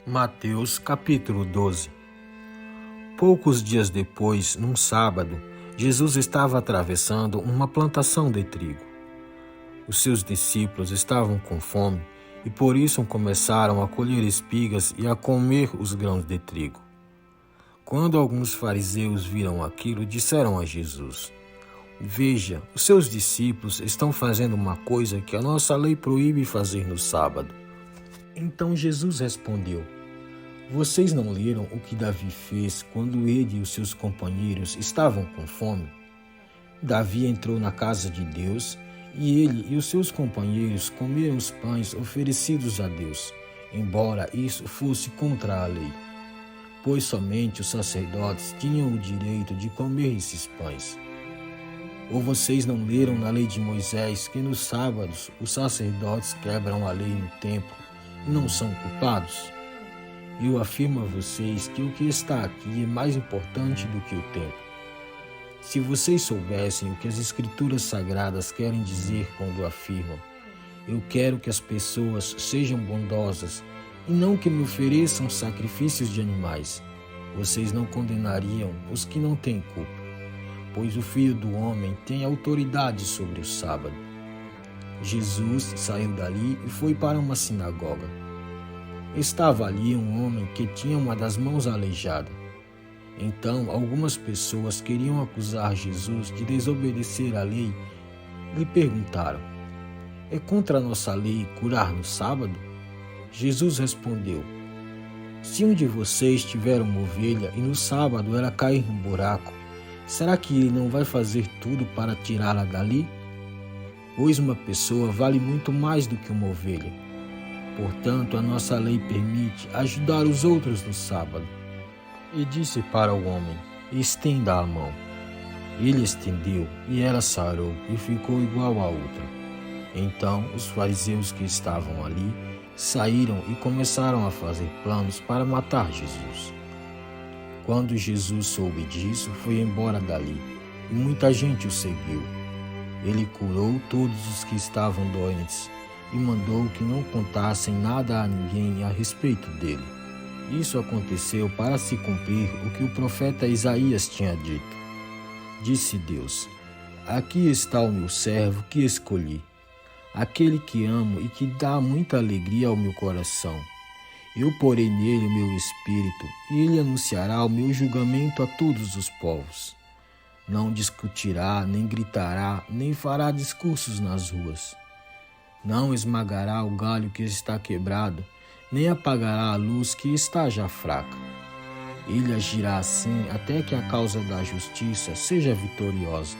Mateus capítulo 12. Poucos dias depois, num sábado, Jesus estava atravessando uma plantação de trigo. Os seus discípulos estavam com fome e por isso começaram a colher espigas e a comer os grãos de trigo. Quando alguns fariseus viram aquilo, disseram a Jesus: "Veja, os seus discípulos estão fazendo uma coisa que a nossa lei proíbe fazer no sábado." Então Jesus respondeu: "Vocês não leram o que Davi fez quando ele e os seus companheiros estavam com fome? Davi entrou na casa de Deus e ele e os seus companheiros comeram os pães oferecidos a Deus, embora isso fosse contra a lei, pois somente os sacerdotes tinham o direito de comer esses pães. Ou vocês não leram na lei de Moisés que nos sábados os sacerdotes quebram a lei no templo e não são culpados? Eu afirmo a vocês que o que está aqui é mais importante do que o templo. Se vocês soubessem o que as Escrituras Sagradas querem dizer quando afirmam: eu quero que as pessoas sejam bondosas e não que me ofereçam sacrifícios de animais, vocês não condenariam os que não têm culpa, pois o Filho do Homem tem autoridade sobre o sábado." Jesus saiu dali e foi para uma sinagoga. Estava ali um homem que tinha uma das mãos aleijada. Então, algumas pessoas queriam acusar Jesus de desobedecer à lei e lhe perguntaram: "É contra a nossa lei curar no sábado?" Jesus respondeu: "Se um de vocês tiver uma ovelha e no sábado ela cair num buraco, será que ele não vai fazer tudo para tirá-la dali? Pois uma pessoa vale muito mais do que uma ovelha. Portanto, a nossa lei permite ajudar os outros no sábado." E disse para o homem: "Estenda a mão." Ele estendeu e ela sarou e ficou igual à outra. Então os fariseus que estavam ali saíram e começaram a fazer planos para matar Jesus. Quando Jesus soube disso, foi embora dali e muita gente o seguiu. Ele curou todos os que estavam doentes e mandou que não contassem nada a ninguém a respeito dele. Isso aconteceu para se cumprir o que o profeta Isaías tinha dito. Disse Deus: "Aqui está o meu servo que escolhi, aquele que amo e que dá muita alegria ao meu coração. Eu porei nele o meu espírito e ele anunciará o meu julgamento a todos os povos. Não discutirá, nem gritará, nem fará discursos nas ruas. Não esmagará o galho que está quebrado, nem apagará a luz que está já fraca. Ele agirá assim até que a causa da justiça seja vitoriosa.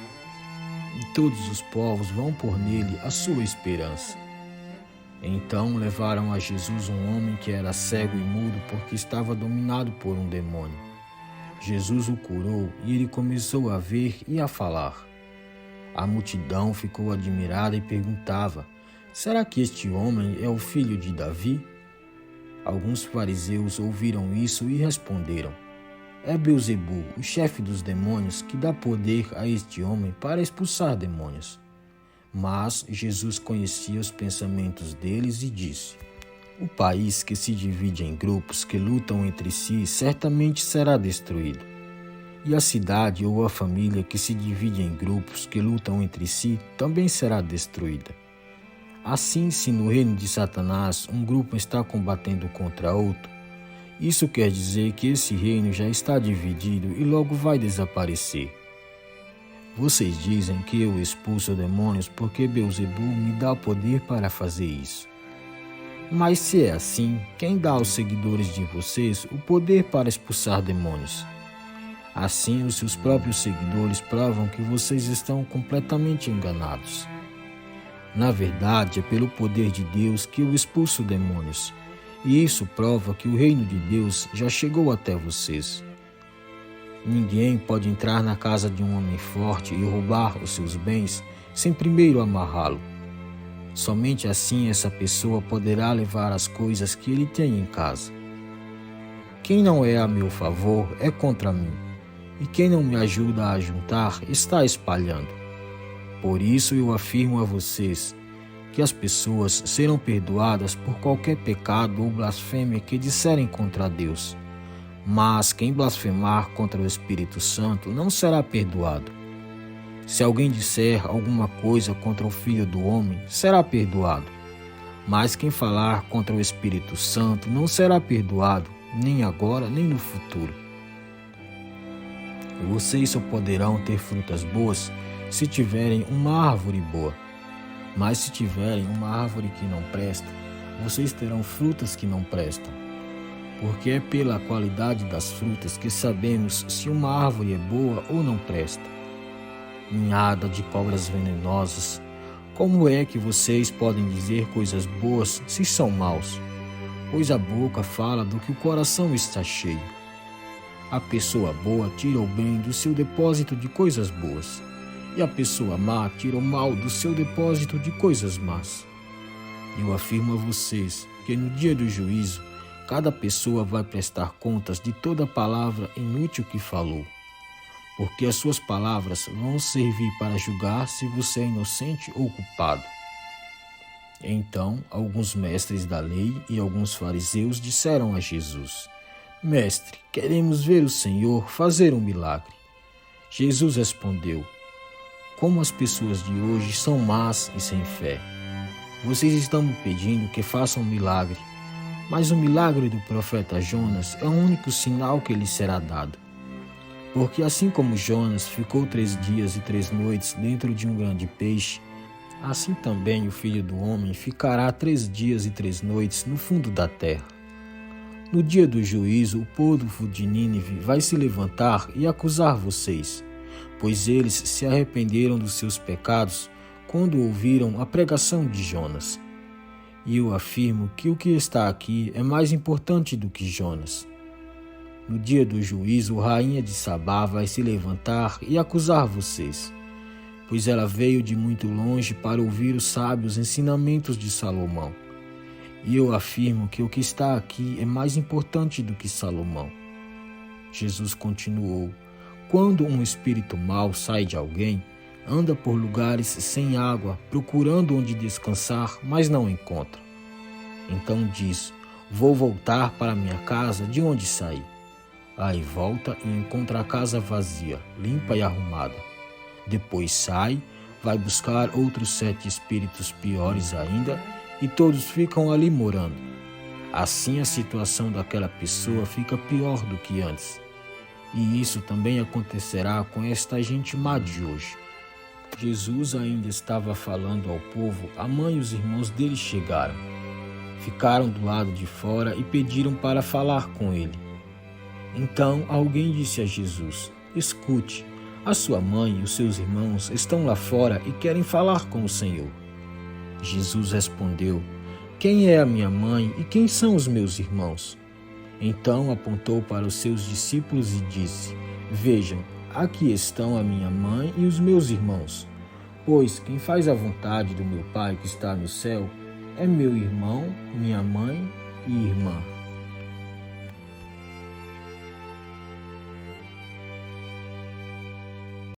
E todos os povos vão pôr nele a sua esperança." Então levaram a Jesus um homem que era cego e mudo porque estava dominado por um demônio. Jesus o curou e ele começou a ver e a falar. A multidão ficou admirada e perguntava: "Será que este homem é o filho de Davi?" Alguns fariseus ouviram isso e responderam: "É Beelzebu, o chefe dos demônios, que dá poder a este homem para expulsar demônios." Mas Jesus conhecia os pensamentos deles e disse: "O país que se divide em grupos que lutam entre si certamente será destruído. E a cidade ou a família que se divide em grupos que lutam entre si também será destruída. Assim, se no reino de Satanás um grupo está combatendo contra outro, isso quer dizer que esse reino já está dividido e logo vai desaparecer. Vocês dizem que eu expulso demônios porque Beelzebu me dá o poder para fazer isso. Mas se é assim, quem dá aos seguidores de vocês o poder para expulsar demônios? Assim, os seus próprios seguidores provam que vocês estão completamente enganados. Na verdade, é pelo poder de Deus que eu expulso demônios, e isso prova que o reino de Deus já chegou até vocês. Ninguém pode entrar na casa de um homem forte e roubar os seus bens sem primeiro amarrá-lo. Somente assim essa pessoa poderá levar as coisas que ele tem em casa. Quem não é a meu favor é contra mim, e quem não me ajuda a juntar está espalhando. Por isso eu afirmo a vocês: que as pessoas serão perdoadas por qualquer pecado ou blasfêmia que disserem contra Deus. Mas quem blasfemar contra o Espírito Santo não será perdoado. Se alguém disser alguma coisa contra o Filho do Homem, será perdoado. Mas quem falar contra o Espírito Santo não será perdoado, nem agora, nem no futuro. Vocês só poderão ter frutas boas se tiverem uma árvore boa. Mas se tiverem uma árvore que não presta, vocês terão frutas que não prestam. Porque é pela qualidade das frutas que sabemos se uma árvore é boa ou não presta. Ninhada de cobras venenosas, como é que vocês podem dizer coisas boas se são maus? Pois a boca fala do que o coração está cheio. A pessoa boa tira o bem do seu depósito de coisas boas, e a pessoa má tira o mal do seu depósito de coisas más. Eu afirmo a vocês que no dia do juízo, cada pessoa vai prestar contas de toda palavra inútil que falou, porque as suas palavras vão servir para julgar se você é inocente ou culpado. Então, alguns mestres da lei e alguns fariseus disseram a Jesus: Mestre, queremos ver o Senhor fazer um milagre. Jesus respondeu: Como as pessoas de hoje são más e sem fé. Vocês estão me pedindo que faça um milagre, mas o milagre do profeta Jonas é o único sinal que lhe será dado. Porque assim como Jonas ficou 3 dias e 3 noites dentro de um grande peixe, assim também o Filho do Homem ficará 3 dias e 3 noites no fundo da terra. No dia do juízo, o povo de Nínive vai se levantar e acusar vocês, pois eles se arrependeram dos seus pecados quando ouviram a pregação de Jonas. E eu afirmo que o que está aqui é mais importante do que Jonas. No dia do juízo, a rainha de Sabá vai se levantar e acusar vocês, pois ela veio de muito longe para ouvir os sábios ensinamentos de Salomão. E eu afirmo que o que está aqui é mais importante do que Salomão. Jesus continuou: Quando um espírito mau sai de alguém, anda por lugares sem água, procurando onde descansar, mas não encontra. Então diz: Vou voltar para minha casa de onde saí. Aí volta e encontra a casa vazia, limpa e arrumada. Depois sai, vai buscar outros 7 espíritos piores ainda, e todos ficam ali morando. Assim a situação daquela pessoa fica pior do que antes. E isso também acontecerá com esta gente má de hoje. Jesus ainda estava falando ao povo, a mãe e os irmãos dele chegaram. Ficaram do lado de fora e pediram para falar com ele. Então alguém disse a Jesus: Escute, a sua mãe e os seus irmãos estão lá fora e querem falar com o Senhor. Jesus respondeu: Quem é a minha mãe e quem são os meus irmãos? Então apontou para os seus discípulos e disse: Vejam, aqui estão a minha mãe e os meus irmãos. Pois quem faz a vontade do meu Pai que está no céu é meu irmão, minha mãe e irmã.